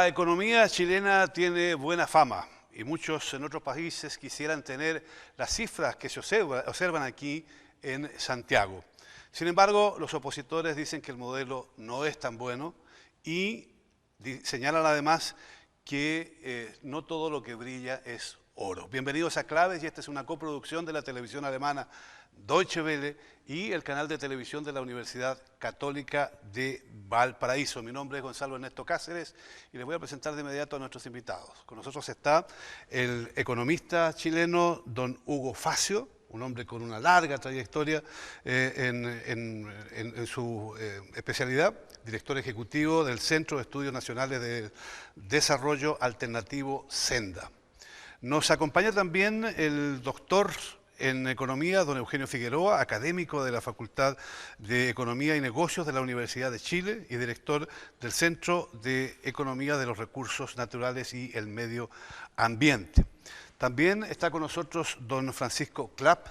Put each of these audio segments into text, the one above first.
La economía chilena tiene buena fama y muchos en otros países quisieran tener las cifras que se observan aquí en Santiago. Sin embargo, los opositores dicen que el modelo no es tan bueno y señalan además que no todo lo que brilla es oro. Bienvenidos a Claves, y esta es una coproducción de la televisión alemana Deutsche Welle y el canal de televisión de la Universidad Católica de Valparaíso. Mi nombre es Gonzalo Ernesto Cáceres y les voy a presentar de inmediato a nuestros invitados. Con nosotros está el economista chileno don Hugo Facio, un hombre con una larga trayectoria en su especialidad, director ejecutivo del Centro de Estudios Nacionales de Desarrollo Alternativo, Senda. Nos acompaña también el doctor en Economía, don Eugenio Figueroa, académico de la Facultad de Economía y Negocios de la Universidad de Chile y director del Centro de Economía de los Recursos Naturales y el Medio Ambiente. También está con nosotros don Francisco Clapp,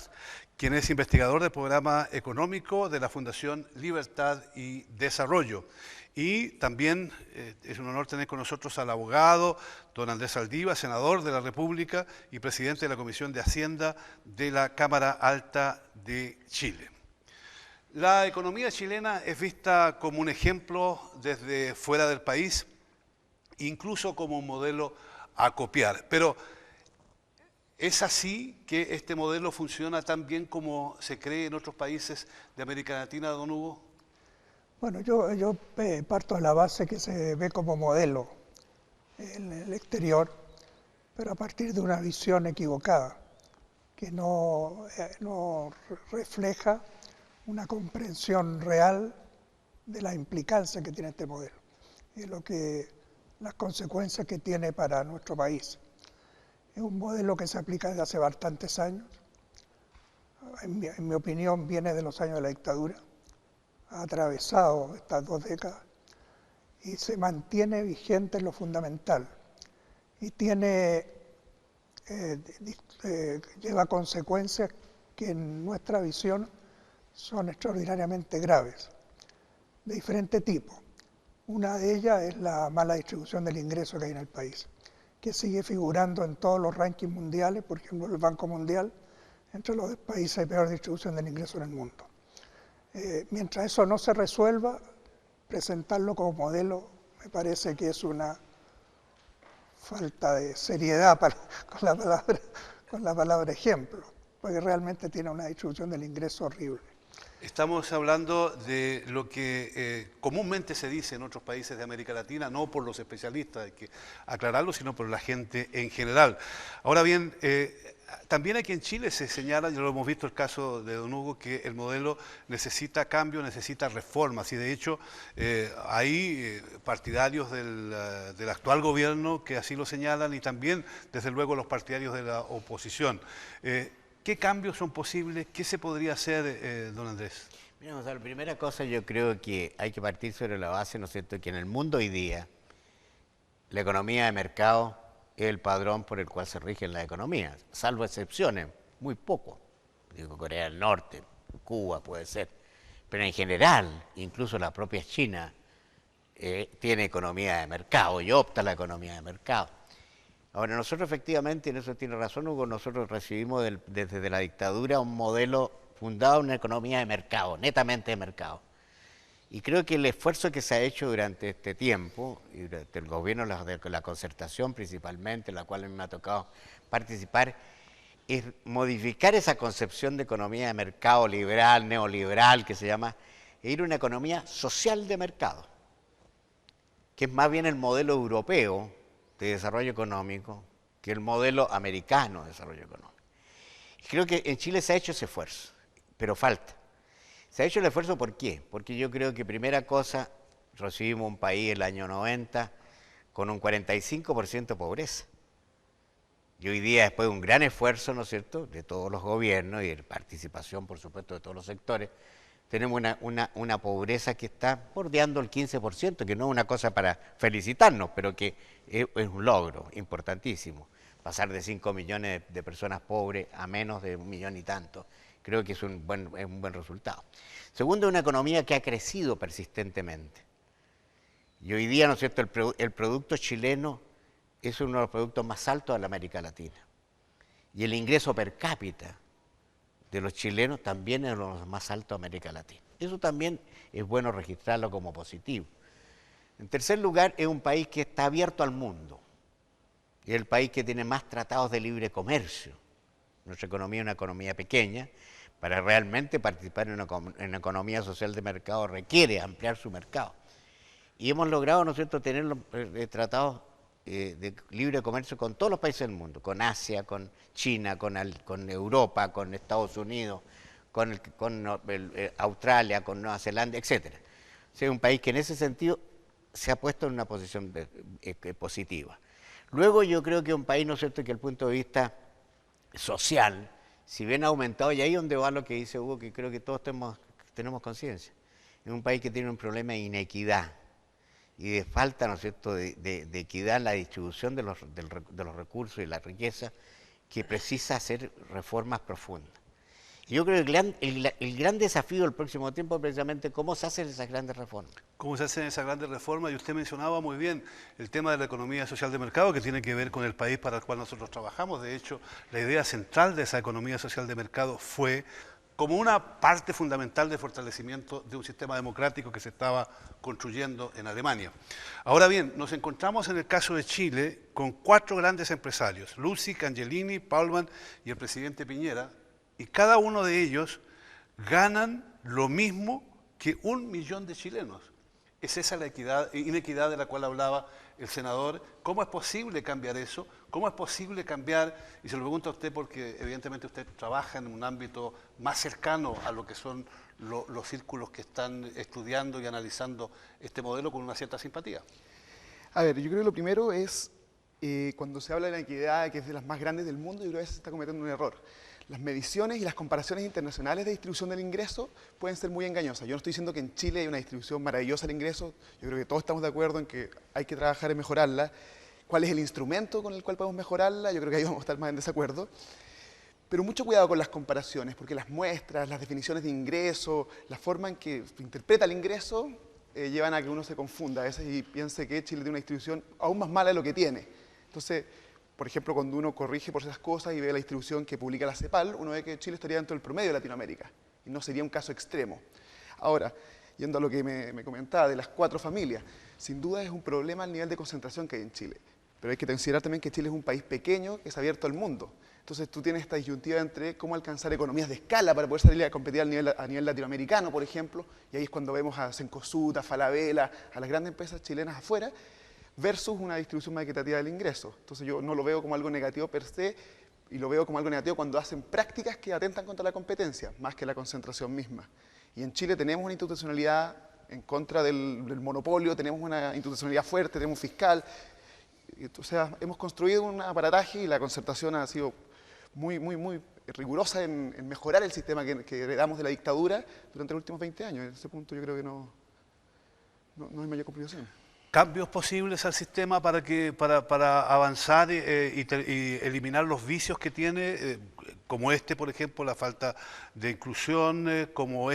quien es investigador del programa económico de la Fundación Libertad y Desarrollo. Y también es un honor tener con nosotros al abogado don Andrés Saldívar, senador de la República y presidente de la Comisión de Hacienda de la Cámara Alta de Chile. La economía chilena es vista como un ejemplo desde fuera del país, incluso como un modelo a copiar. Pero ¿es así que este modelo funciona tan bien como se cree en otros países de América Latina, don Hugo? Bueno, yo parto de la base que se ve como modelo en el exterior, pero a partir de una visión equivocada, que no refleja una comprensión real de la implicancia que tiene este modelo y las consecuencias que tiene para nuestro país. Es un modelo que se aplica desde hace bastantes años. En mi opinión, viene de los años de la dictadura, ha atravesado estas 2 décadas y se mantiene vigente en lo fundamental y lleva consecuencias que en nuestra visión son extraordinariamente graves, de diferente tipo. Una de ellas es la mala distribución del ingreso que hay en el país, que sigue figurando en todos los rankings mundiales, por ejemplo el Banco Mundial, entre los países de peor distribución del ingreso en el mundo. Mientras eso no se resuelva, presentarlo como modelo me parece que es una falta de seriedad con la palabra ejemplo, porque realmente tiene una distribución del ingreso horrible. Estamos hablando de lo que comúnmente se dice en otros países de América Latina, no por los especialistas, hay que aclararlo, sino por la gente en general. Ahora bien, también aquí en Chile se señala, ya lo hemos visto el caso de don Hugo, que el modelo necesita cambio, necesita reformas, y de hecho hay partidarios del actual gobierno que así lo señalan, y también desde luego los partidarios de la oposición. ¿Qué cambios son posibles? ¿Qué se podría hacer, don Andrés? Mira, Gonzalo, primera cosa, yo creo que hay que partir sobre la base, ¿no es cierto?, que en el mundo hoy día la economía de mercado es el padrón por el cual se rigen las economías, salvo excepciones, muy poco. Digo, Corea del Norte, Cuba puede ser, pero en general, incluso la propia China tiene economía de mercado y opta a la economía de mercado. Ahora, nosotros efectivamente, en eso tiene razón Hugo, nosotros recibimos desde la dictadura un modelo fundado en una economía de mercado, netamente de mercado. Y creo que el esfuerzo que se ha hecho durante este tiempo, y durante el gobierno de la concertación principalmente, en la cual a mí me ha tocado participar, es modificar esa concepción de economía de mercado liberal, neoliberal, que se llama, e ir a una economía social de mercado, que es más bien el modelo europeo de desarrollo económico que el modelo americano de desarrollo económico. Creo que en Chile se ha hecho ese esfuerzo, pero falta. Se ha hecho el esfuerzo, ¿por qué? Porque yo creo que primera cosa, recibimos un país el año 90 con un 45% de pobreza. Y hoy día, después de un gran esfuerzo, ¿no es cierto?, de todos los gobiernos y de participación, por supuesto, de todos los sectores, tenemos una pobreza que está bordeando el 15%, que no es una cosa para felicitarnos, pero que es un logro importantísimo. Pasar de 5 millones de personas pobres a menos de 1 millón y tanto, creo que es un buen resultado. Segundo, una economía que ha crecido persistentemente. Y hoy día, ¿no es cierto?, el producto chileno es uno de los productos más altos de la América Latina. Y el ingreso per cápita de los chilenos también es uno de los más altos de América Latina. Eso también es bueno registrarlo como positivo. En tercer lugar, es un país que está abierto al mundo. Es el país que tiene más tratados de libre comercio. Nuestra economía es una economía pequeña. Para realmente participar en una economía social de mercado requiere ampliar su mercado. Y hemos logrado, ¿no es cierto?, tener los tratados de libre comercio con todos los países del mundo, con Asia, con China, con Europa, con Estados Unidos, con Australia, con Nueva Zelanda, etc. O sea, es un país que en ese sentido se ha puesto en una posición positiva. Luego yo creo que es un país, ¿no es cierto?, que desde el punto de vista social, si bien ha aumentado, y ahí es donde va lo que dice Hugo, que creo que todos tenemos conciencia, es un país que tiene un problema de inequidad y de falta, ¿no es cierto?, de equidad en la distribución de los recursos y la riqueza, que precisa hacer reformas profundas. Y yo creo que el gran desafío del próximo tiempo es precisamente cómo se hacen esas grandes reformas. ¿Cómo se hacen esas grandes reformas? Y usted mencionaba muy bien el tema de la economía social de mercado, que tiene que ver con el país para el cual nosotros trabajamos. De hecho, la idea central de esa economía social de mercado fue como una parte fundamental de fortalecimiento de un sistema democrático que se estaba construyendo en Alemania. Ahora bien, nos encontramos en el caso de Chile con 4 grandes empresarios, Lusic, Angelini, Paulman y el presidente Piñera, y cada uno de ellos ganan lo mismo que 1 millón de chilenos. ¿Es esa la inequidad de la cual hablaba el senador? ¿Cómo es posible cambiar eso? ¿Cómo es posible cambiar? Y se lo pregunto a usted porque evidentemente usted trabaja en un ámbito más cercano a lo que son los círculos que están estudiando y analizando este modelo con una cierta simpatía. A ver, yo creo que lo primero es, cuando se habla de la inequidad, que es de las más grandes del mundo, yo creo que se está cometiendo un error. Las mediciones y las comparaciones internacionales de distribución del ingreso pueden ser muy engañosas. Yo no estoy diciendo que en Chile hay una distribución maravillosa del ingreso, yo creo que todos estamos de acuerdo en que hay que trabajar en mejorarla. ¿Cuál es el instrumento con el cual podemos mejorarla? Yo creo que ahí vamos a estar más en desacuerdo. Pero mucho cuidado con las comparaciones, porque las muestras, las definiciones de ingreso, la forma en que se interpreta el ingreso, llevan a que uno se confunda a veces y piense que Chile tiene una distribución aún más mala de lo que tiene. Entonces, por ejemplo, cuando uno corrige por esas cosas y ve la distribución que publica la CEPAL, uno ve que Chile estaría dentro del promedio de Latinoamérica y no sería un caso extremo. Ahora, yendo a lo que me comentaba de las 4 familias, sin duda es un problema el nivel de concentración que hay en Chile. Pero hay que considerar también que Chile es un país pequeño que es abierto al mundo. Entonces tú tienes esta disyuntiva entre cómo alcanzar economías de escala para poder salir a competir a nivel latinoamericano, por ejemplo, y ahí es cuando vemos a Cencosud, a Falabella, a las grandes empresas chilenas afuera, versus una distribución más equitativa del ingreso. Entonces yo no lo veo como algo negativo per se, y lo veo como algo negativo cuando hacen prácticas que atentan contra la competencia, más que la concentración misma. Y en Chile tenemos una institucionalidad en contra del monopolio, tenemos una institucionalidad fuerte, tenemos un fiscal. O sea, hemos construido un aparataje y la concertación ha sido muy rigurosa en mejorar el sistema que heredamos de la dictadura durante los últimos 20 años. En ese punto yo creo que no hay mayor complicación. ¿Cambios posibles al sistema para avanzar y eliminar los vicios que tiene, como este, por ejemplo, la falta de inclusión, como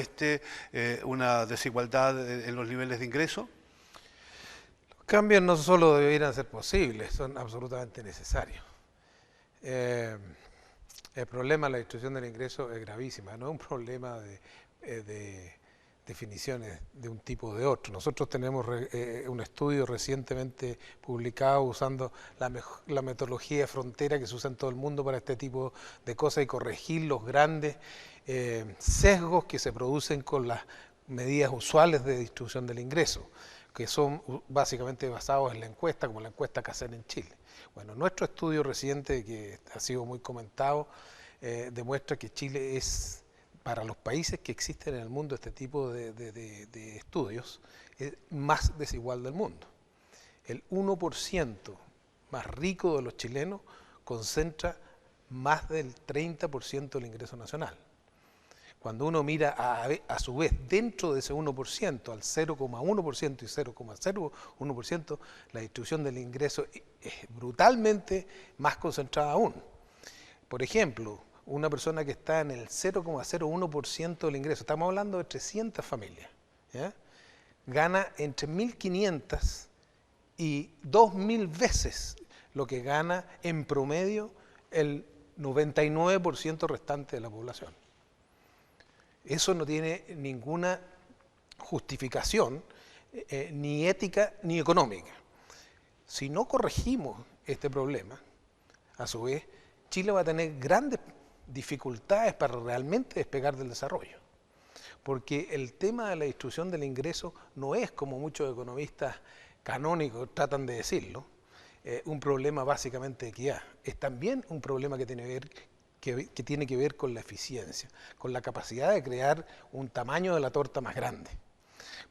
una desigualdad en los niveles de ingreso? Los cambios no solo deberían ser posibles, son absolutamente necesarios. El problema de la distribución del ingreso es gravísima, no es un problema de definiciones de un tipo o de otro. Nosotros tenemos un estudio recientemente publicado usando la metodología de frontera que se usa en todo el mundo para este tipo de cosas y corregir los grandes sesgos que se producen con las medidas usuales de distribución del ingreso, que son básicamente basados en la encuesta, como la encuesta que hacen en Chile. Bueno, nuestro estudio reciente, que ha sido muy comentado, demuestra que Chile es, para los países que existen en el mundo este tipo de estudios, es más desigual del mundo. El 1% más rico de los chilenos concentra más del 30% del ingreso nacional. Cuando uno mira a su vez dentro de ese 1%, al 0,1% y 0,01%, la distribución del ingreso es brutalmente más concentrada aún. Por ejemplo, una persona que está en el 0,01% del ingreso, estamos hablando de 300 familias, ¿ya? Gana entre 1.500 y 2000 veces lo que gana en promedio el 99% restante de la población. Eso no tiene ninguna justificación, ni ética ni económica. Si no corregimos este problema, a su vez, Chile va a tener grandes dificultades para realmente despegar del desarrollo. Porque el tema de la distribución del ingreso no es, como muchos economistas canónicos tratan de decirlo, un problema básicamente de equidad. Es también un problema que tiene que ver con la eficiencia, con la capacidad de crear un tamaño de la torta más grande.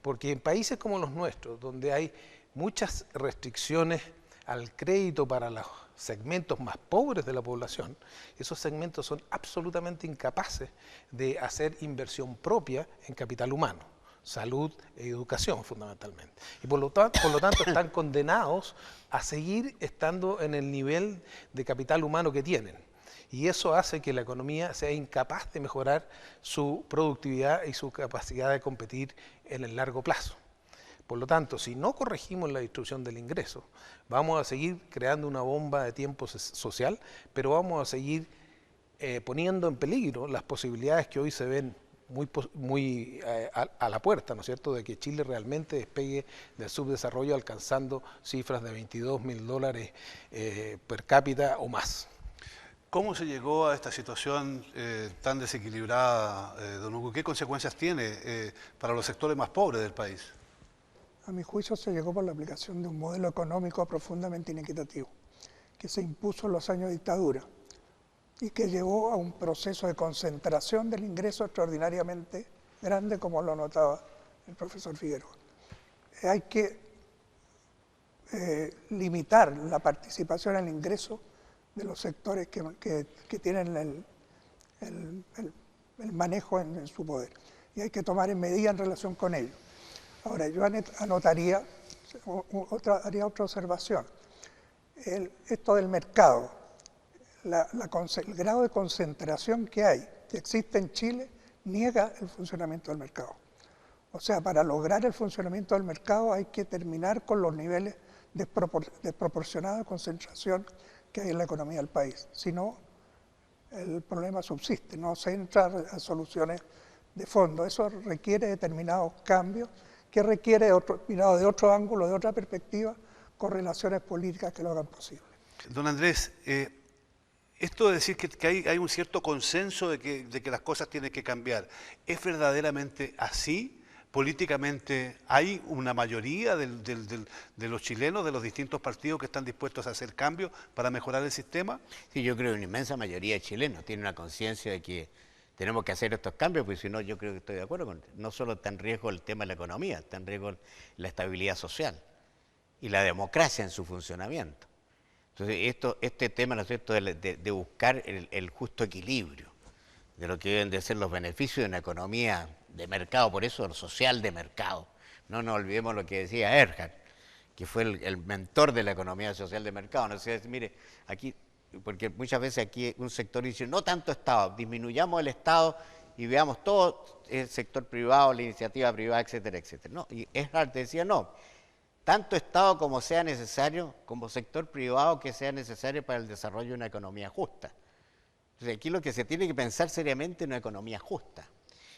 Porque en países como los nuestros, donde hay muchas restricciones al crédito para los segmentos más pobres de la población, esos segmentos son absolutamente incapaces de hacer inversión propia en capital humano, salud e educación fundamentalmente. Y por lo tanto están condenados a seguir estando en el nivel de capital humano que tienen. Y eso hace que la economía sea incapaz de mejorar su productividad y su capacidad de competir en el largo plazo. Por lo tanto, si no corregimos la distribución del ingreso, vamos a seguir creando una bomba de tiempo social, pero vamos a seguir poniendo en peligro las posibilidades que hoy se ven muy a la puerta, ¿no es cierto?, de que Chile realmente despegue del subdesarrollo alcanzando cifras de $22.000 per cápita o más. ¿Cómo se llegó a esta situación tan desequilibrada, don Hugo? ¿Qué consecuencias tiene para los sectores más pobres del país? A mi juicio se llegó por la aplicación de un modelo económico profundamente inequitativo, que se impuso en los años de dictadura y que llevó a un proceso de concentración del ingreso extraordinariamente grande, como lo notaba el profesor Figueroa. Hay que limitar la participación en el ingreso de los sectores que tienen el manejo en su poder, y hay que tomar medidas en relación con ello. Ahora, yo haría otra observación. Esto del mercado, el grado de concentración que existe en Chile, niega el funcionamiento del mercado. O sea, para lograr el funcionamiento del mercado hay que terminar con los niveles desproporcionados de concentración que hay en la economía del país. Si no, el problema subsiste, no se entra a soluciones de fondo. Eso requiere determinados cambios, que requiere mirado de otro ángulo, de otra perspectiva, correlaciones políticas que lo hagan posible. Don Andrés, esto de decir que hay un cierto consenso de que las cosas tienen que cambiar, ¿es verdaderamente así? Políticamente, ¿hay una mayoría de los chilenos, de los distintos partidos que están dispuestos a hacer cambios para mejorar el sistema? Sí, yo creo que una inmensa mayoría de chilenos tiene una conciencia de que tenemos que hacer estos cambios, porque si no, yo creo que estoy de acuerdo con no solo está en riesgo el tema de la economía, está en riesgo la estabilidad social y la democracia en su funcionamiento. Entonces, este tema, ¿no es cierto?, de buscar el justo equilibrio de lo que deben de ser los beneficios de una economía de mercado, por eso el social de mercado. No nos olvidemos lo que decía Erhard, que fue el mentor de la economía social de mercado. No sé, mire, aquí, porque muchas veces aquí un sector dice, no tanto Estado, disminuyamos el Estado y veamos todo el sector privado, la iniciativa privada, etcétera, etcétera. No, y Erhard decía, no, tanto Estado como sea necesario, como sector privado que sea necesario para el desarrollo de una economía justa. Entonces aquí lo que se tiene que pensar seriamente es una economía justa.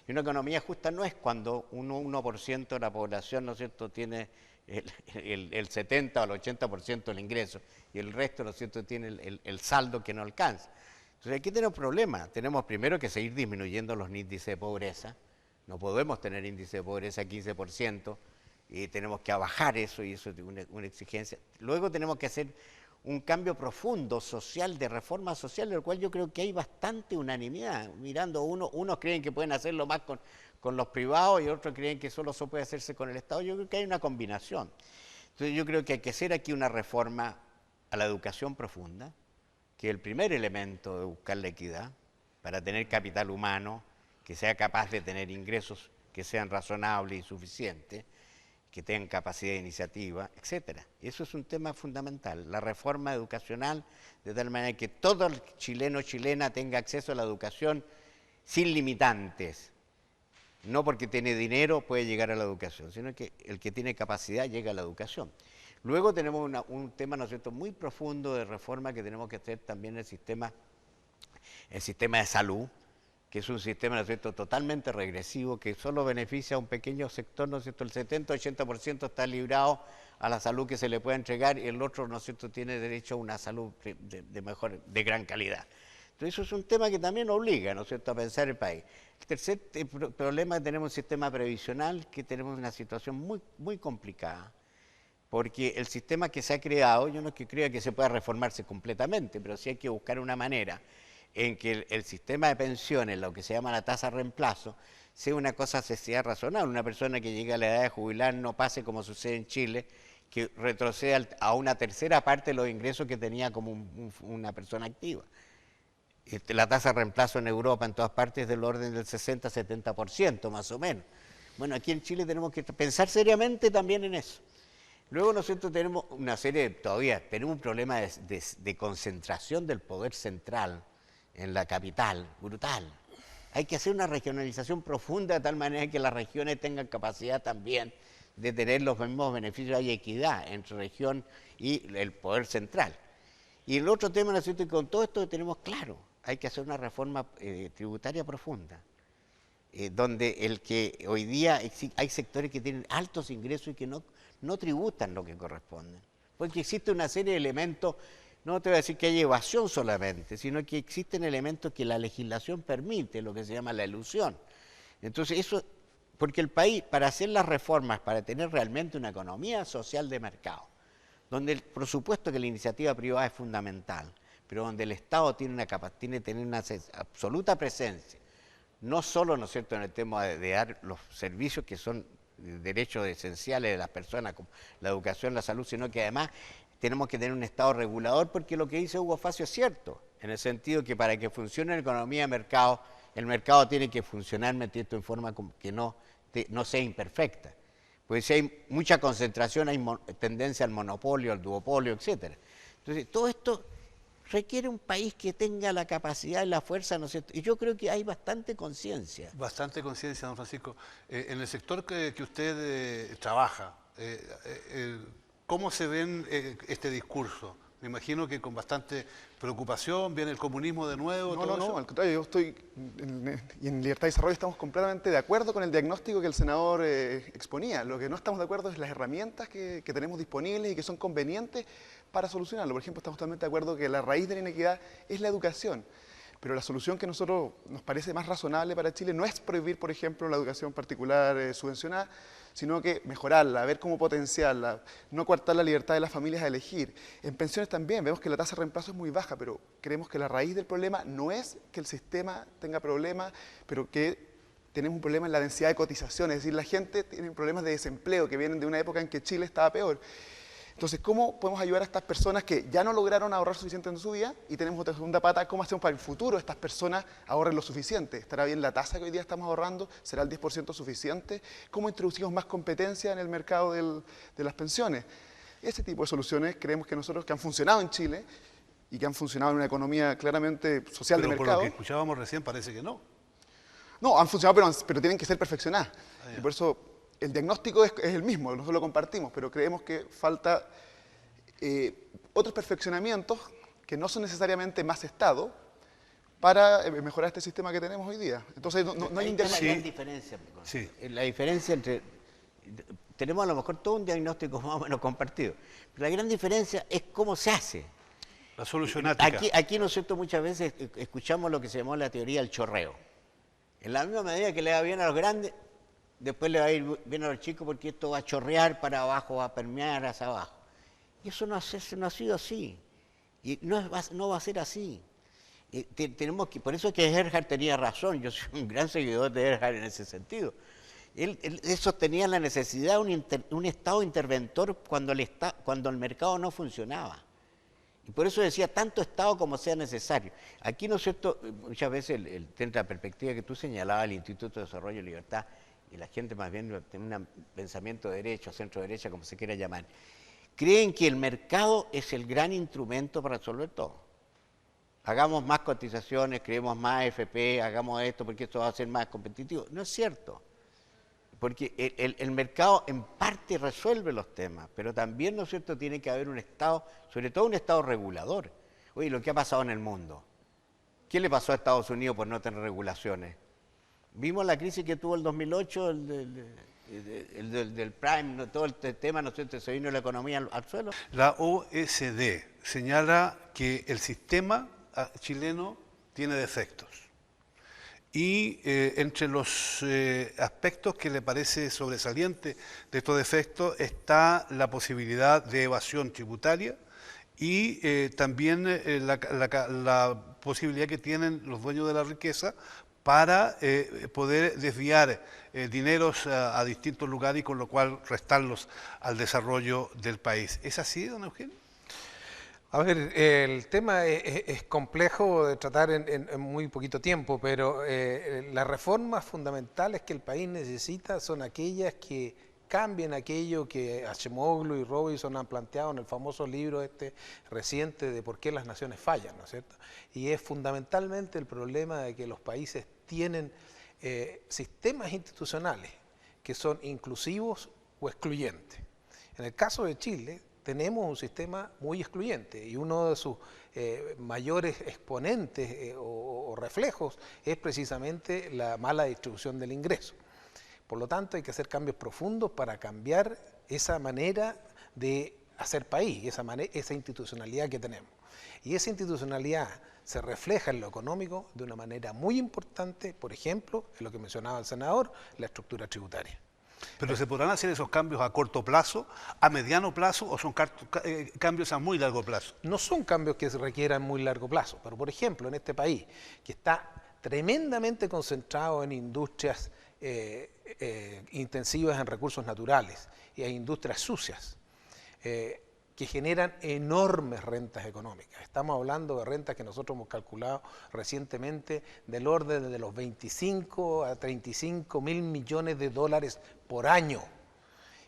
Y una economía justa no es cuando un 1% de la población, ¿no es cierto?, tiene el 70 o el 80% del ingreso y el resto, ¿no es cierto?, tiene el saldo que no alcanza. Entonces aquí tenemos problemas. Tenemos primero que seguir disminuyendo los índices de pobreza. No podemos tener índice de pobreza 15%. Y tenemos que bajar eso, y eso es una exigencia. Luego tenemos que hacer un cambio profundo social, de reforma social, del cual yo creo que hay bastante unanimidad. Mirando unos creen que pueden hacerlo más con los privados y otros creen que solo eso puede hacerse con el Estado. Yo creo que hay una combinación. Entonces yo creo que hay que hacer aquí una reforma a la educación profunda, que es el primer elemento de buscar la equidad, para tener capital humano, que sea capaz de tener ingresos que sean razonables y suficientes, que tengan capacidad de iniciativa, etcétera. Eso es un tema fundamental, la reforma educacional, de tal manera que todo el chileno o chilena tenga acceso a la educación sin limitantes. No porque tiene dinero puede llegar a la educación, sino que el que tiene capacidad llega a la educación. Luego tenemos un tema, ¿no es cierto?, muy profundo de reforma que tenemos que hacer también en el sistema de salud, que es un sistema, ¿no es cierto?, totalmente regresivo, que solo beneficia a un pequeño sector, ¿no es cierto?, el 70-80% está librado a la salud que se le puede entregar y el otro, ¿no es cierto?, tiene derecho a una salud de gran calidad. Entonces eso es un tema que también obliga, ¿no es cierto?, a pensar el país. El tercer problema es que tenemos un sistema previsional, que tenemos una situación muy, muy complicada, porque el sistema que se ha creado, yo no es que crea que se pueda reformarse completamente, pero sí hay que buscar una manera en que el sistema de pensiones, lo que se llama la tasa de reemplazo, sea una cosa sea razonable. Una persona que llegue a la edad de jubilar no pase como sucede en Chile, que retroceda a una tercera parte de los ingresos que tenía como una persona activa. La tasa de reemplazo en Europa, en todas partes, es del orden del 60-70%, más o menos. Bueno, aquí en Chile tenemos que pensar seriamente también en eso. Luego nosotros tenemos una serie, todavía tenemos un problema de concentración del poder central en la capital, brutal. Hay que hacer una regionalización profunda de tal manera que las regiones tengan capacidad también de tener los mismos beneficios. Hay equidad entre región y el poder central. Y el otro tema, ¿no es cierto?, y con todo esto tenemos claro, hay que hacer una reforma tributaria profunda, donde hoy día hay sectores que tienen altos ingresos y que no tributan lo que corresponde. Porque existe una serie de elementos, no te voy a decir que hay evasión solamente, sino que existen elementos que la legislación permite, lo que se llama la elusión. Entonces eso, porque el país, para hacer las reformas, para tener realmente una economía social de mercado, donde por supuesto que la iniciativa privada es fundamental, pero donde el Estado tiene que tener una absoluta presencia, no solo, ¿no es cierto?, en el tema de dar los servicios que son derechos esenciales de las personas, como la educación, la salud, sino que además tenemos que tener un Estado regulador, porque lo que dice Hugo Facio es cierto, en el sentido que para que funcione la economía de mercado, el mercado tiene que funcionar, ¿entiendes?, en forma que no sea imperfecta. Porque si hay mucha concentración, hay tendencia al monopolio, al duopolio, etc. Entonces, todo esto requiere un país que tenga la capacidad y la fuerza, ¿no es cierto? Y yo creo que hay bastante conciencia. Bastante conciencia, don Francisco. En el sector que usted trabaja, ¿cómo se ven este discurso? Me imagino que con bastante preocupación, viene el comunismo de nuevo. No, al contrario, yo estoy, y en Libertad y Desarrollo estamos completamente de acuerdo con el diagnóstico que el senador exponía. Lo que no estamos de acuerdo es las herramientas que tenemos disponibles y que son convenientes para solucionarlo. Por ejemplo, estamos totalmente de acuerdo que la raíz de la inequidad es la educación. Pero la solución que a nosotros nos parece más razonable para Chile no es prohibir, por ejemplo, la educación particular subvencionada, sino que mejorarla, ver cómo potenciarla, no coartar la libertad de las familias a elegir. En pensiones también, vemos que la tasa de reemplazo es muy baja, pero creemos que la raíz del problema no es que el sistema tenga problemas, pero que tenemos un problema en la densidad de cotizaciones, es decir, la gente tiene problemas de desempleo que vienen de una época en que Chile estaba peor. Entonces, ¿cómo podemos ayudar a estas personas que ya no lograron ahorrar suficiente en su vida? Y tenemos otra segunda pata, ¿cómo hacemos para el futuro estas personas ahorren lo suficiente? ¿Estará bien la tasa que hoy día estamos ahorrando? ¿Será el 10% suficiente? ¿Cómo introducimos más competencia en el mercado de las pensiones? Ese tipo de soluciones creemos que nosotros, que han funcionado en Chile y que han funcionado en una economía claramente social de mercado. Pero por lo que escuchábamos recién parece que no. No, han funcionado, pero tienen que ser perfeccionadas. Y por eso el diagnóstico es el mismo, nosotros lo compartimos, pero creemos que falta otros perfeccionamientos que no son necesariamente más Estado para mejorar este sistema que tenemos hoy día. Entonces no hay intermedio. Hay diferencia. Sí. La diferencia entre... Tenemos a lo mejor todo un diagnóstico más o menos compartido, pero la gran diferencia es cómo se hace. La solucionática. Aquí, ¿no es cierto?, muchas veces escuchamos lo que se llamó la teoría del chorreo. En la misma medida que le va bien a los grandes, después le va a ir bien a los chicos, porque esto va a chorrear para abajo, va a permear hacia abajo. Y eso no ha sido así. Y no va a ser así. Por eso es que Erhard tenía razón. Yo soy un gran seguidor de Erhard en ese sentido. Él sostenía la necesidad de un Estado interventor cuando el mercado no funcionaba. Y por eso decía, tanto Estado como sea necesario. Aquí, ¿no es cierto?, muchas veces desde la perspectiva que tú señalabas, el Instituto de Desarrollo y Libertad, y la gente más bien tiene un pensamiento de derecha, centro-derecha, como se quiera llamar, creen que el mercado es el gran instrumento para resolver todo. Hagamos más cotizaciones, creemos más AFP, hagamos esto porque esto va a ser más competitivo. No es cierto. Porque el mercado en parte resuelve los temas, pero también, ¿no es cierto?, tiene que haber un Estado, sobre todo un Estado regulador. Oye, lo que ha pasado en el mundo. ¿Qué le pasó a Estados Unidos por no tener regulaciones? Vimos la crisis que tuvo el 2008, del Prime, ¿no? Todo el tema, ¿no es cierto?, se vino la economía al suelo. La OECD señala que el sistema chileno tiene defectos. Y entre los aspectos que le parece sobresaliente de estos defectos está la posibilidad de evasión tributaria y también la posibilidad que tienen los dueños de la riqueza para poder desviar dineros a distintos lugares y con lo cual restarlos al desarrollo del país. ¿Es así, don Eugenio? A ver, el tema es complejo de tratar en muy poquito tiempo, pero las reformas fundamentales que el país necesita son aquellas que cambien aquello que Acemoglu y Robinson han planteado en el famoso libro reciente de por qué las naciones fallan, ¿no es cierto? Y es fundamentalmente el problema de que los países tienen sistemas institucionales que son inclusivos o excluyentes. En el caso de Chile, tenemos un sistema muy excluyente y uno de sus mayores exponentes o reflejos es precisamente la mala distribución del ingreso. Por lo tanto, hay que hacer cambios profundos para cambiar esa manera de hacer país, esa institucionalidad que tenemos. Y esa institucionalidad se refleja en lo económico de una manera muy importante, por ejemplo, en lo que mencionaba el senador, la estructura tributaria. ¿Pero se podrán hacer esos cambios a corto plazo, a mediano plazo o son cambios a muy largo plazo? No son cambios que se requieran muy largo plazo, pero por ejemplo en este país que está tremendamente concentrado en industrias intensivas en recursos naturales y en industrias sucias, que generan enormes rentas económicas. Estamos hablando de rentas que nosotros hemos calculado recientemente del orden de los 25 a 35 mil millones de dólares por año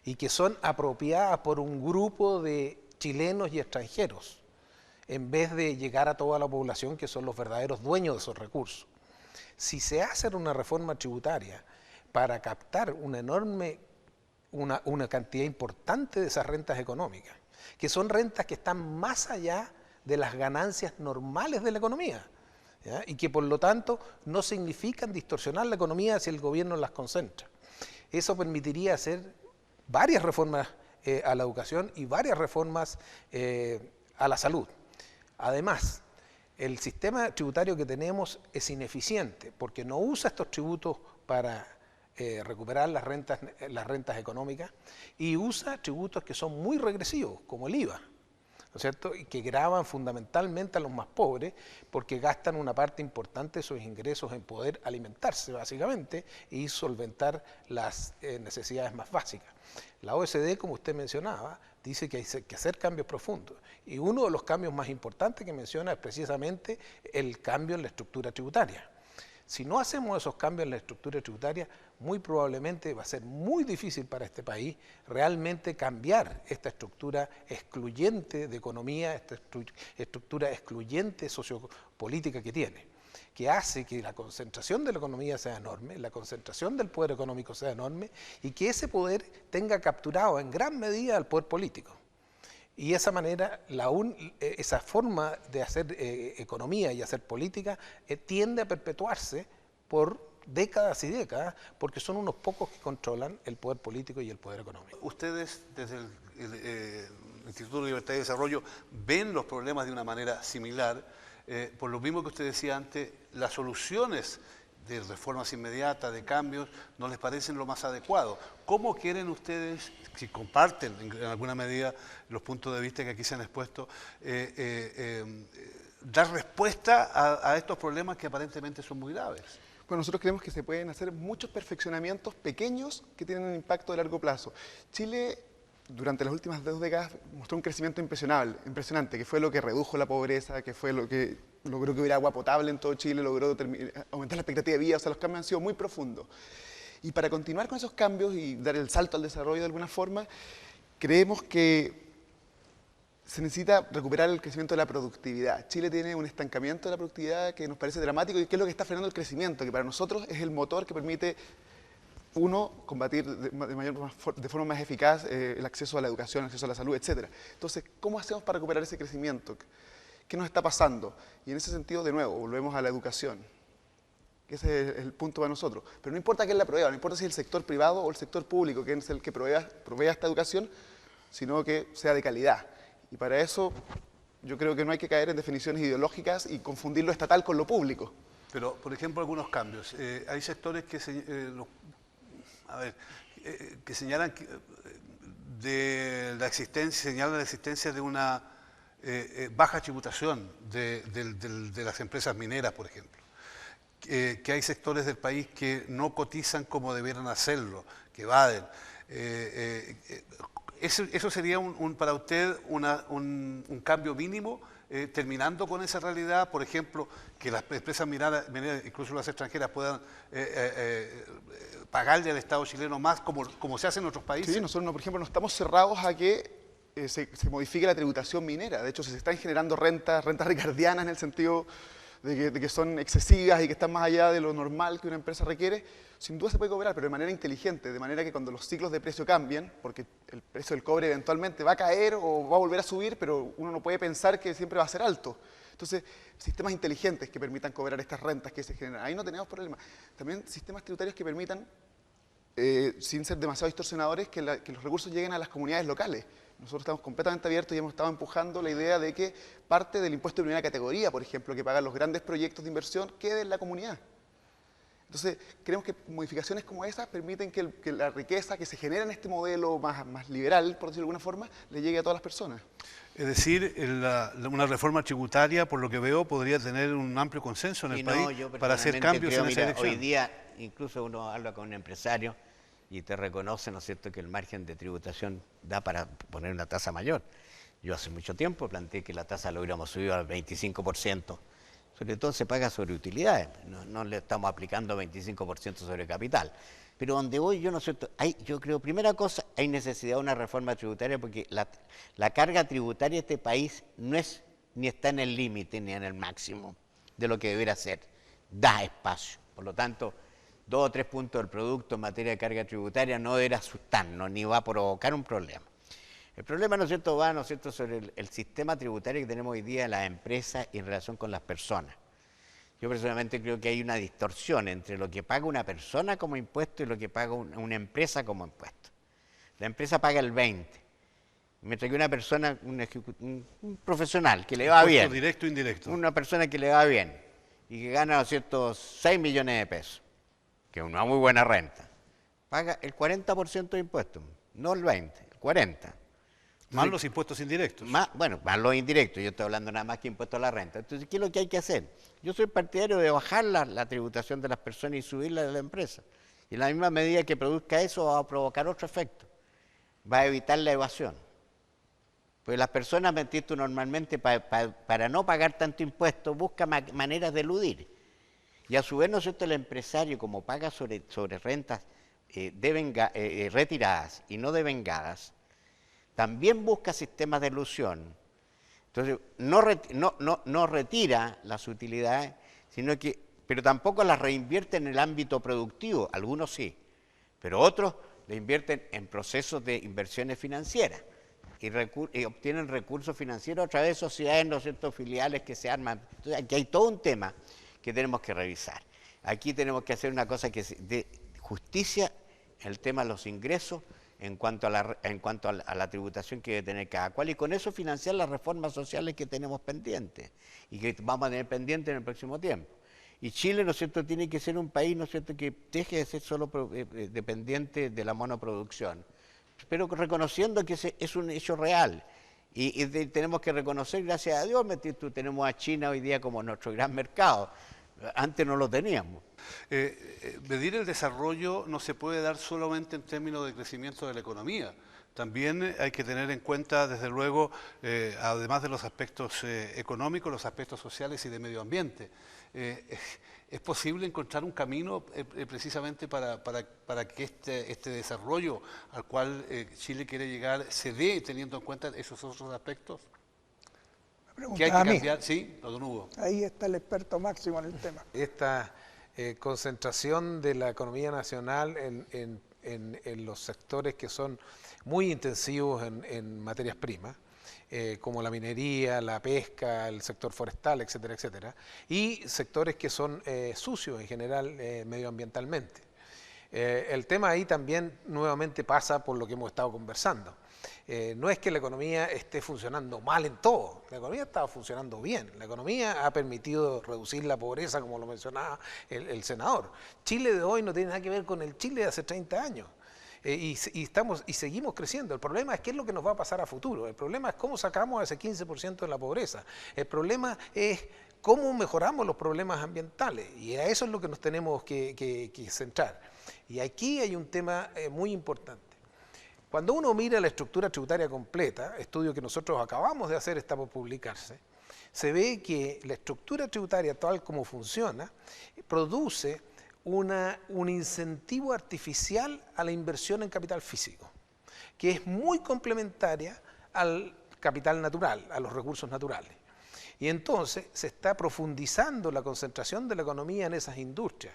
y que son apropiadas por un grupo de chilenos y extranjeros en vez de llegar a toda la población que son los verdaderos dueños de esos recursos. Si se hace una reforma tributaria para captar una cantidad importante de esas rentas económicas, que son rentas que están más allá de las ganancias normales de la economía, ¿ya? Y que por lo tanto no significan distorsionar la economía si el gobierno las concentra. Eso permitiría hacer varias reformas a la educación y varias reformas a la salud. Además, el sistema tributario que tenemos es ineficiente porque no usa estos tributos para recuperar las rentas económicas y usa tributos que son muy regresivos, como el IVA, ¿no es cierto? Y que gravan fundamentalmente a los más pobres porque gastan una parte importante de sus ingresos en poder alimentarse básicamente y solventar las necesidades más básicas. La OECD, como usted mencionaba, dice que hay que hacer cambios profundos y uno de los cambios más importantes que menciona es precisamente el cambio en la estructura tributaria. Si no hacemos esos cambios en la estructura tributaria, muy probablemente va a ser muy difícil para este país realmente cambiar esta estructura excluyente de economía, esta estructura excluyente sociopolítica que tiene, que hace que la concentración de la economía sea enorme, la concentración del poder económico sea enorme y que ese poder tenga capturado en gran medida al poder político. Y de esa manera, esa forma de hacer economía y hacer política tiende a perpetuarse por décadas y décadas, porque son unos pocos que controlan el poder político y el poder económico. Ustedes, desde el Instituto de Libertad y Desarrollo, ven los problemas de una manera similar. Por lo mismo que usted decía antes, las soluciones de reformas inmediatas, de cambios, no les parecen lo más adecuado. ¿Cómo quieren ustedes, si comparten en alguna medida los puntos de vista que aquí se han expuesto, dar respuesta a estos problemas que aparentemente son muy graves? Bueno, nosotros creemos que se pueden hacer muchos perfeccionamientos pequeños que tienen un impacto de largo plazo. Chile, durante las últimas 2 décadas, mostró un crecimiento impresionante, que fue lo que redujo la pobreza, que fue lo que logró que hubiera agua potable en todo Chile, logró aumentar la expectativa de vida, o sea, los cambios han sido muy profundos. Y para continuar con esos cambios y dar el salto al desarrollo de alguna forma, creemos que se necesita recuperar el crecimiento de la productividad. Chile tiene un estancamiento de la productividad que nos parece dramático y que es lo que está frenando el crecimiento, que para nosotros es el motor que permite uno, combatir de forma más eficaz el acceso a la educación, el acceso a la salud, etc. Entonces, ¿cómo hacemos para recuperar ese crecimiento? ¿Qué nos está pasando? Y en ese sentido, de nuevo, volvemos a la educación. Ese es el punto para nosotros. Pero no importa quién la provea, no importa si es el sector privado o el sector público, quién es el que provea esta educación, sino que sea de calidad. Y para eso yo creo que no hay que caer en definiciones ideológicas y confundir lo estatal con lo público. Pero, por ejemplo, algunos cambios. Hay sectores que, que señalan señalan la existencia de una baja tributación de las empresas mineras, por ejemplo. Que hay sectores del país que no cotizan como debieran hacerlo, que evaden. ¿Eso sería para usted un cambio mínimo, terminando con esa realidad? Por ejemplo, que las empresas mineras, incluso las extranjeras, puedan pagarle al Estado chileno más como se hace en otros países. Sí, nosotros, por ejemplo, no estamos cerrados a que se modifique la tributación minera. De hecho, se están generando rentas ricardianas en el sentido de que son excesivas y que están más allá de lo normal que una empresa requiere. Sin duda se puede cobrar, pero de manera inteligente, de manera que cuando los ciclos de precio cambian, porque el precio del cobre eventualmente va a caer o va a volver a subir, pero uno no puede pensar que siempre va a ser alto. Entonces, sistemas inteligentes que permitan cobrar estas rentas que se generan, ahí no tenemos problema. También sistemas tributarios que permitan, sin ser demasiado distorsionadores, que los recursos lleguen a las comunidades locales. Nosotros estamos completamente abiertos y hemos estado empujando la idea de que parte del impuesto de primera categoría, por ejemplo, que pagan los grandes proyectos de inversión, quede en la comunidad. Entonces, creemos que modificaciones como esas permiten que la riqueza que se genera en este modelo más liberal, por decirlo de alguna forma, le llegue a todas las personas. Es decir, una reforma tributaria, por lo que veo, podría tener un amplio consenso en el país para hacer cambios en esa dirección. Hoy día, incluso uno habla con un empresario y te reconoce, ¿no es cierto?, que el margen de tributación da para poner una tasa mayor. Yo hace mucho tiempo planteé que la tasa lo hubiéramos subido al 25%. Sobre todo se paga sobre utilidades, no le estamos aplicando 25% sobre capital. Pero donde voy yo, ¿no es cierto? Yo creo, primera cosa, hay necesidad de una reforma tributaria porque la carga tributaria de este país no es ni está en el límite ni en el máximo de lo que debería ser. Da espacio. Por lo tanto, 2 o 3 puntos del producto en materia de carga tributaria no deberá asustarnos ni va a provocar un problema. El problema, ¿no es cierto?, va, ¿no es cierto?, sobre el sistema tributario que tenemos hoy día en las empresas y en relación con las personas. Yo personalmente creo que hay una distorsión entre lo que paga una persona como impuesto y lo que paga una empresa como impuesto. La empresa paga el 20%, mientras que una persona, un profesional que le va bien, impuesto directo e indirecto, una persona que le va bien y que gana, ¿no es cierto?, 6 millones de pesos, que es una muy buena renta, paga el 40% de impuestos, no el 20%, el 40%. Más los impuestos indirectos. Más los indirectos, yo estoy hablando nada más que impuestos a la renta. Entonces, ¿qué es lo que hay que hacer? Yo soy partidario de bajar la tributación de las personas y subirla de la empresa. Y en la misma medida que produzca eso va a provocar otro efecto. Va a evitar la evasión. Pues las personas, tú normalmente para no pagar tanto impuesto buscan maneras de eludir. Y a su vez, ¿no es cierto?, el empresario, como paga sobre rentas retiradas y no devengadas, también busca sistemas de elusión. Entonces, no retira las utilidades, pero tampoco las reinvierte en el ámbito productivo. Algunos sí, pero otros le invierten en procesos de inversiones financieras y obtienen recursos financieros a través de sociedades, ¿no es cierto?, filiales que se arman. Entonces, aquí hay todo un tema que tenemos que revisar. Aquí tenemos que hacer una cosa que es de justicia en el tema de los ingresos, en cuanto a la tributación que debe tener cada cual, y con eso financiar las reformas sociales que tenemos pendientes y que vamos a tener pendientes en el próximo tiempo. Y Chile, ¿no es cierto?, tiene que ser un país, ¿no es cierto?, que deje de ser solo dependiente de la monoproducción, pero reconociendo que es un hecho real. Y tenemos que reconocer, gracias a Dios, tenemos a China hoy día como nuestro gran mercado. Antes no lo teníamos. Medir el desarrollo no se puede dar solamente en términos de crecimiento de la economía. También hay que tener en cuenta, desde luego, además de los aspectos económicos, los aspectos sociales y de medio ambiente. ¿Es posible encontrar un camino precisamente para que este desarrollo al cual Chile quiere llegar se dé teniendo en cuenta esos otros aspectos? ¿Qué hay que cambiar? Sí, don Hugo. Ahí está el experto máximo en el tema. Esta concentración de la economía nacional en los sectores que son muy intensivos en materias primas, como la minería, la pesca, el sector forestal, etcétera, etcétera, y sectores que son sucios en general medioambientalmente. El tema ahí también nuevamente pasa por lo que hemos estado conversando. No es que la economía esté funcionando mal en todo, la economía está funcionando bien, la economía ha permitido reducir la pobreza, como lo mencionaba el senador. Chile de hoy no tiene nada que ver con el Chile de hace 30 años. Y seguimos creciendo. El problema es qué es lo que nos va a pasar a futuro. El problema es cómo sacamos a ese 15% de la pobreza. El problema es cómo mejoramos los problemas ambientales. Y a eso es lo que nos tenemos que centrar. Y aquí hay un tema muy importante. Cuando uno mira la estructura tributaria completa, estudio que nosotros acabamos de hacer, está por publicarse, se ve que la estructura tributaria tal como funciona produce un incentivo artificial a la inversión en capital físico, que es muy complementaria al capital natural, a los recursos naturales. Y entonces se está profundizando la concentración de la economía en esas industrias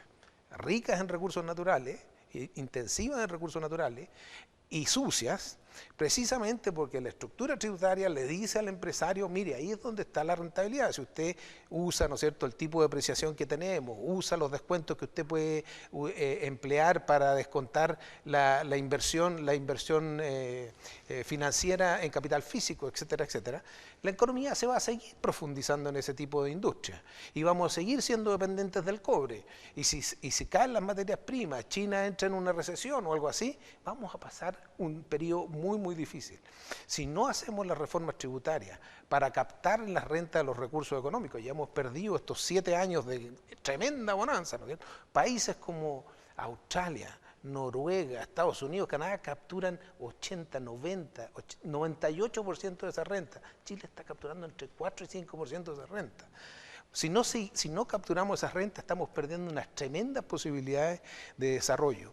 ricas en recursos naturales, intensivas en recursos naturales y sucias, precisamente porque la estructura tributaria le dice al empresario, mire, ahí es donde está la rentabilidad. Si usted usa, ¿no es cierto?, el tipo de depreciación que tenemos, usa los descuentos que usted puede emplear para descontar la inversión financiera en capital físico, etcétera, etcétera, la economía se va a seguir profundizando en ese tipo de industria y vamos a seguir siendo dependientes del cobre. Y si caen las materias primas, China entra en una recesión o algo así, vamos a pasar un periodo muy difícil. Si no hacemos las reformas tributarias para captar las rentas de los recursos económicos, ya hemos perdido estos 7 años de tremenda bonanza, ¿no es cierto? Países como Australia, Noruega, Estados Unidos, Canadá capturan 80, 90, 98% de esa renta. Chile está capturando entre 4 y 5% de esa renta. Si no capturamos esa renta, estamos perdiendo unas tremendas posibilidades de desarrollo.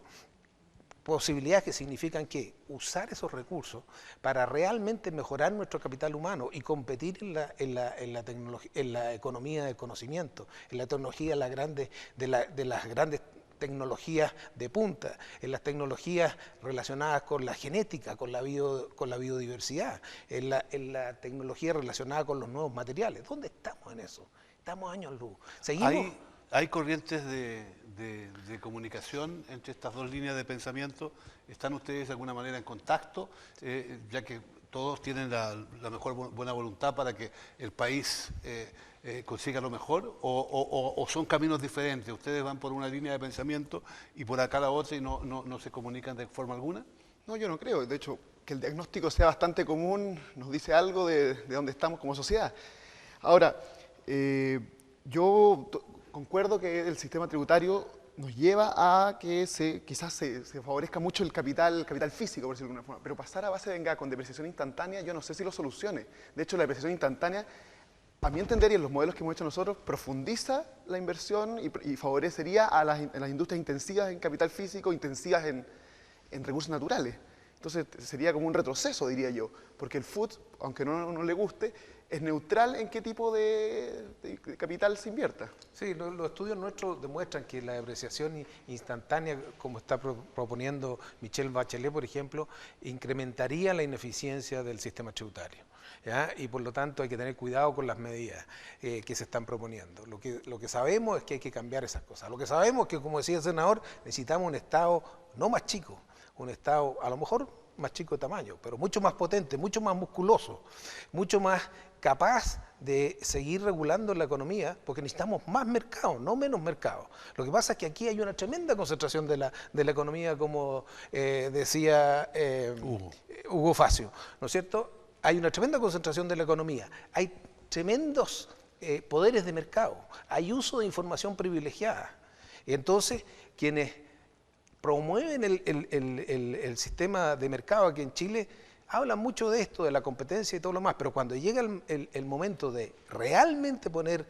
Posibilidades que significan que usar esos recursos para realmente mejorar nuestro capital humano y competir en la economía del conocimiento, en la tecnología de las grandes tecnologías de punta, en las tecnologías relacionadas con la genética, con la biodiversidad, en la tecnología relacionada con los nuevos materiales. ¿Dónde estamos en eso? Estamos años luz. ¿Seguimos? ¿Hay corrientes de comunicación entre estas dos líneas de pensamiento? ¿Están ustedes de alguna manera en contacto? Ya que todos tienen la mejor buena voluntad para que el país consiga lo mejor, o son caminos diferentes. Ustedes van por una línea de pensamiento y por acá la otra y no se comunican de forma alguna. No, yo no creo. De hecho, que el diagnóstico sea bastante común nos dice algo de dónde estamos como sociedad. Ahora, yo concuerdo que el sistema tributario nos lleva a que quizás se favorezca mucho el capital físico, por decirlo de alguna forma, pero pasar a base de venga con depreciación instantánea, yo no sé si lo solucione. De hecho, la depreciación instantánea, a mi entender y en los modelos que hemos hecho nosotros, profundiza la inversión y favorecería a las industrias intensivas en capital físico, intensivas en recursos naturales. Entonces sería como un retroceso, diría yo, porque el food, aunque no le guste, es neutral en qué tipo de capital se invierta. Sí, los estudios nuestros demuestran que la depreciación instantánea, como está proponiendo Michelle Bachelet, por ejemplo, incrementaría la ineficiencia del sistema tributario, ¿ya? Y por lo tanto hay que tener cuidado con las medidas que se están proponiendo. Lo que sabemos es que hay que cambiar esas cosas. Lo que sabemos es que, como decía el senador, necesitamos un Estado no más chico, un Estado a lo mejor más chico de tamaño, pero mucho más potente, mucho más musculoso, mucho más capaz de seguir regulando la economía, porque necesitamos más mercado, no menos mercado. Lo que pasa es que aquí hay una tremenda concentración de la economía, como decía Hugo Facio, ¿no es cierto? Hay una tremenda concentración de la economía, hay tremendos poderes de mercado, hay uso de información privilegiada. Y entonces, quienes promueven el sistema de mercado aquí en Chile, hablan mucho de esto, de la competencia y todo lo más, pero cuando llega el momento de realmente poner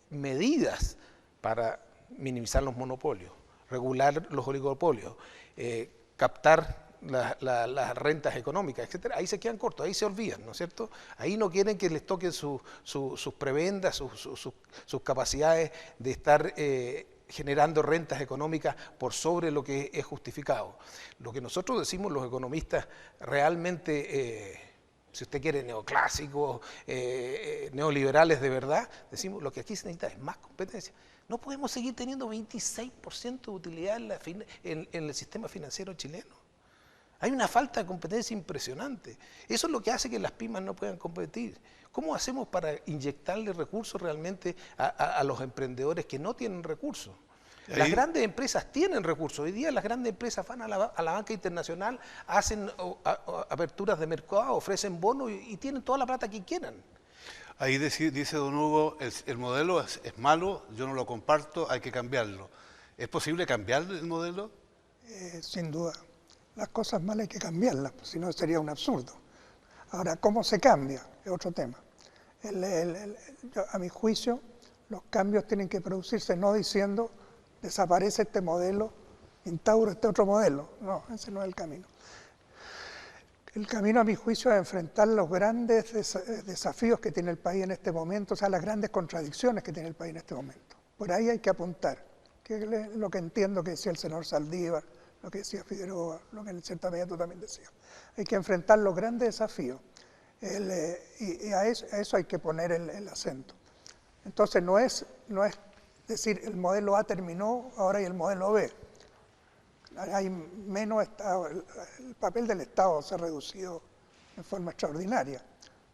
medidas para minimizar los monopolios, regular los oligopolios, captar las rentas económicas, etcétera, ahí se quedan cortos, ahí se olvidan, ¿no es cierto? Ahí no quieren que les toquen sus prebendas, sus capacidades de estar generando rentas económicas por sobre lo que es justificado. Lo que nosotros decimos los economistas realmente, si usted quiere, neoclásicos, neoliberales de verdad, decimos lo que aquí se necesita es más competencia. No podemos seguir teniendo 26% de utilidad en el sistema financiero chileno. Hay una falta de competencia impresionante. Eso es lo que hace que las pymes no puedan competir. ¿Cómo hacemos para inyectarle recursos realmente a los emprendedores que no tienen recursos? Las grandes empresas tienen recursos. Hoy día las grandes empresas van a la banca internacional, hacen aperturas de mercado, ofrecen bonos y tienen toda la plata que quieran. Ahí dice don Hugo, el modelo es malo, yo no lo comparto, hay que cambiarlo. ¿Es posible cambiar el modelo? Sin duda. Las cosas malas hay que cambiarlas, si no sería un absurdo. Ahora, ¿cómo se cambia? Es otro tema. A mi juicio, los cambios tienen que producirse no diciendo desaparece este modelo, instauro este otro modelo. No, ese no es el camino. El camino, a mi juicio, es enfrentar los grandes desafíos que tiene el país en este momento, o sea, las grandes contradicciones que tiene el país en este momento. Por ahí hay que apuntar, que es lo que entiendo que decía el senador Saldívar, lo que decía Figueroa, lo que en cierta medida tú también decías. Hay que enfrentar los grandes desafíos y a eso hay que poner el acento. Entonces no es decir el modelo A terminó, ahora hay el modelo B. Hay menos Estado, el papel del Estado se ha reducido en forma extraordinaria.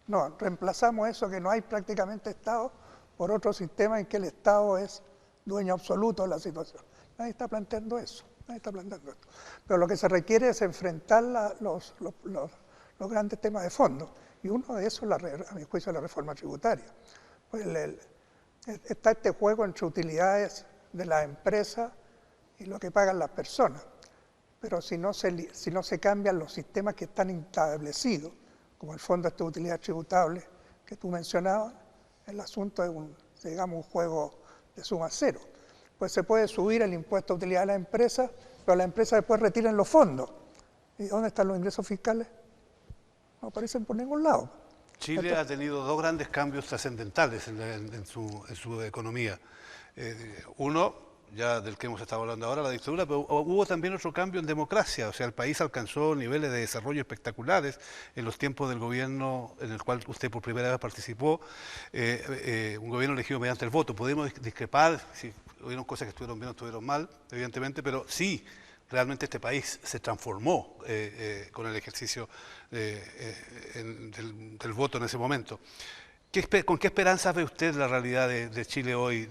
No, reemplazamos eso que no hay prácticamente Estado por otro sistema en que el Estado es dueño absoluto de la situación. Nadie está planteando eso. Pero lo que se requiere es enfrentar los grandes temas de fondo. Y uno de esos, a mi juicio, es la reforma tributaria. Pues está este juego entre utilidades de las empresas y lo que pagan las personas. Pero si no se cambian los sistemas que están establecidos, como el Fondo de Utilidades Tributables que tú mencionabas, el asunto es un juego de suma cero. Pues se puede subir el impuesto a utilidad de las empresas, pero las empresas después retiran los fondos. ¿Y dónde están los ingresos fiscales? No aparecen por ningún lado. Chile ha tenido dos grandes cambios trascendentales en su economía. Uno, ya del que hemos estado hablando ahora, la dictadura, pero hubo también otro cambio en democracia. O sea, el país alcanzó niveles de desarrollo espectaculares en los tiempos del gobierno en el cual usted por primera vez participó, un gobierno elegido mediante el voto. Podemos discrepar si hubieron cosas que estuvieron bien o estuvieron mal, evidentemente, pero sí, realmente este país se transformó con el ejercicio del voto en ese momento. ¿Con qué esperanzas ve usted la realidad de Chile hoy,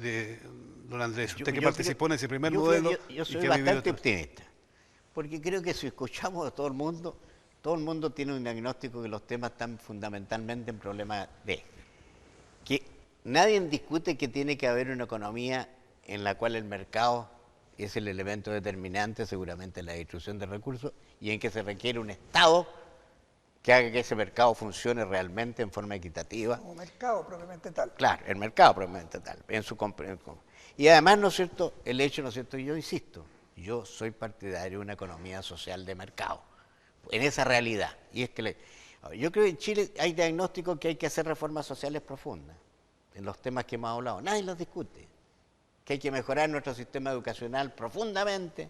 don Andrés? Usted que participó en ese primer modelo. Yo soy bastante optimista, porque creo que si escuchamos a todo el mundo tiene un diagnóstico que los temas están fundamentalmente en problemas que nadie discute que tiene que haber una economía en la cual el mercado es el elemento determinante, seguramente la distribución de recursos, y en que se requiere un Estado que haga que ese mercado funcione realmente en forma equitativa. Como mercado propiamente tal. Claro, el mercado propiamente tal. Y además, ¿no es cierto?, el hecho, ¿no es cierto?, yo insisto, yo soy partidario de una economía social de mercado, en esa realidad. Y es que yo creo que en Chile hay diagnóstico que hay que hacer reformas sociales profundas, en los temas que hemos hablado, nadie los discute, que hay que mejorar nuestro sistema educacional profundamente,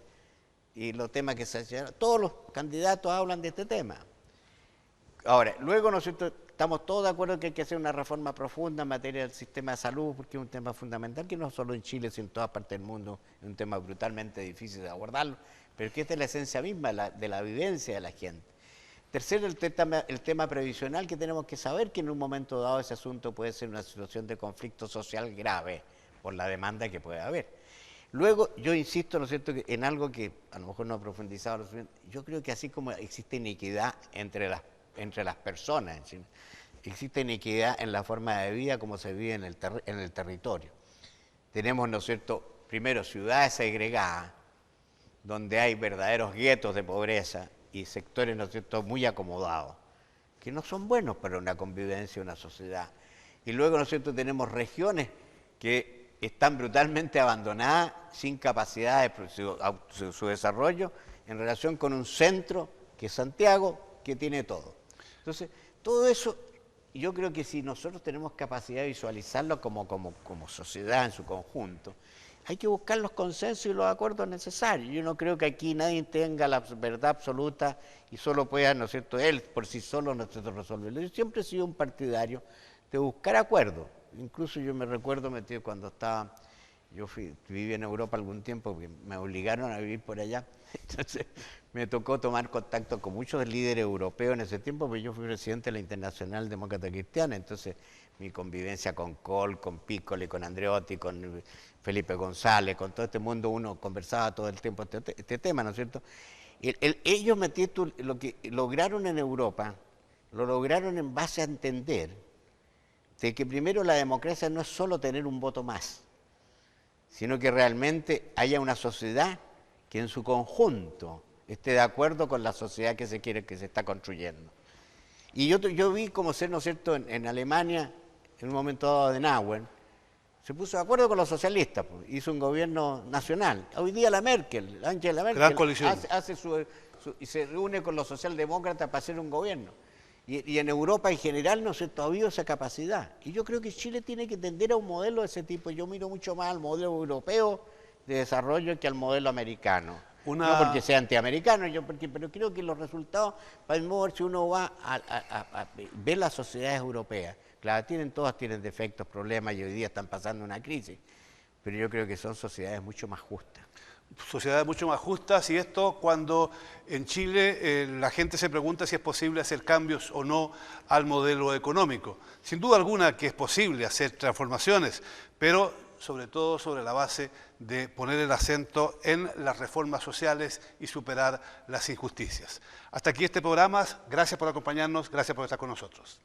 y los temas que se hacen, todos los candidatos hablan de este tema. Ahora, luego, ¿no es cierto?, estamos todos de acuerdo que hay que hacer una reforma profunda en materia del sistema de salud, porque es un tema fundamental, que no solo en Chile, sino en todas partes del mundo, es un tema brutalmente difícil de abordarlo, pero que esta es la esencia misma de la vivencia de la gente. Tercero, el tema previsional, que tenemos que saber que en un momento dado ese asunto puede ser una situación de conflicto social grave, por la demanda que puede haber. Luego, yo insisto, ¿no es cierto?, que en algo que a lo mejor no he profundizado lo suficiente, yo creo que así como existe inequidad entre las personas, existe inequidad en la forma de vida como se vive en el territorio. Tenemos, ¿no es cierto?, primero ciudades segregadas, donde hay verdaderos guetos de pobreza y sectores, ¿no es cierto?, muy acomodados, que no son buenos para una convivencia, una sociedad. Y luego, ¿no es cierto?, tenemos regiones que están brutalmente abandonadas, sin capacidad de su desarrollo, en relación con un centro, que es Santiago, que tiene todo. Entonces, todo eso, yo creo que si nosotros tenemos capacidad de visualizarlo como sociedad en su conjunto, hay que buscar los consensos y los acuerdos necesarios. Yo no creo que aquí nadie tenga la verdad absoluta y solo pueda, ¿no es cierto?, él por sí solo, ¿no es cierto?, resolverlo. Yo siempre he sido un partidario de buscar acuerdos. Incluso yo me recuerdo metido cuando estaba, viví en Europa algún tiempo, porque me obligaron a vivir por allá. Entonces me tocó tomar contacto con muchos líderes europeos en ese tiempo, porque yo fui presidente de la Internacional Demócrata Cristiana. Entonces mi convivencia con Kohl, con Piccoli, con Andreotti, con Felipe González, con todo este mundo, uno conversaba todo el tiempo este tema, ¿no es cierto? Ellos lo que lograron en Europa, lo lograron en base a entender de que primero la democracia no es solo tener un voto más, sino que realmente haya una sociedad que en su conjunto esté de acuerdo con la sociedad que se quiere, que se está construyendo. Y yo vi cómo ser, ¿no es cierto?, en Alemania, en un momento dado de Adenauer, se puso de acuerdo con los socialistas, pues, hizo un gobierno nacional. Hoy día Angela Merkel, Gran coalición. hace y se reúne con los socialdemócratas para hacer un gobierno. Y en Europa en general no se ha habido esa capacidad. Y yo creo que Chile tiene que tender a un modelo de ese tipo. Yo miro mucho más al modelo europeo de desarrollo que al modelo americano. No porque sea antiamericano, pero creo que los resultados, para mover, si uno va a ver las sociedades europeas, claro, todas tienen defectos, problemas, y hoy día están pasando una crisis, pero yo creo que son sociedades mucho más justas. Sociedades mucho más justas, y esto cuando en Chile la gente se pregunta si es posible hacer cambios o no al modelo económico. Sin duda alguna que es posible hacer transformaciones, pero sobre todo sobre la base de poner el acento en las reformas sociales y superar las injusticias. Hasta aquí este programa. Gracias por acompañarnos, gracias por estar con nosotros.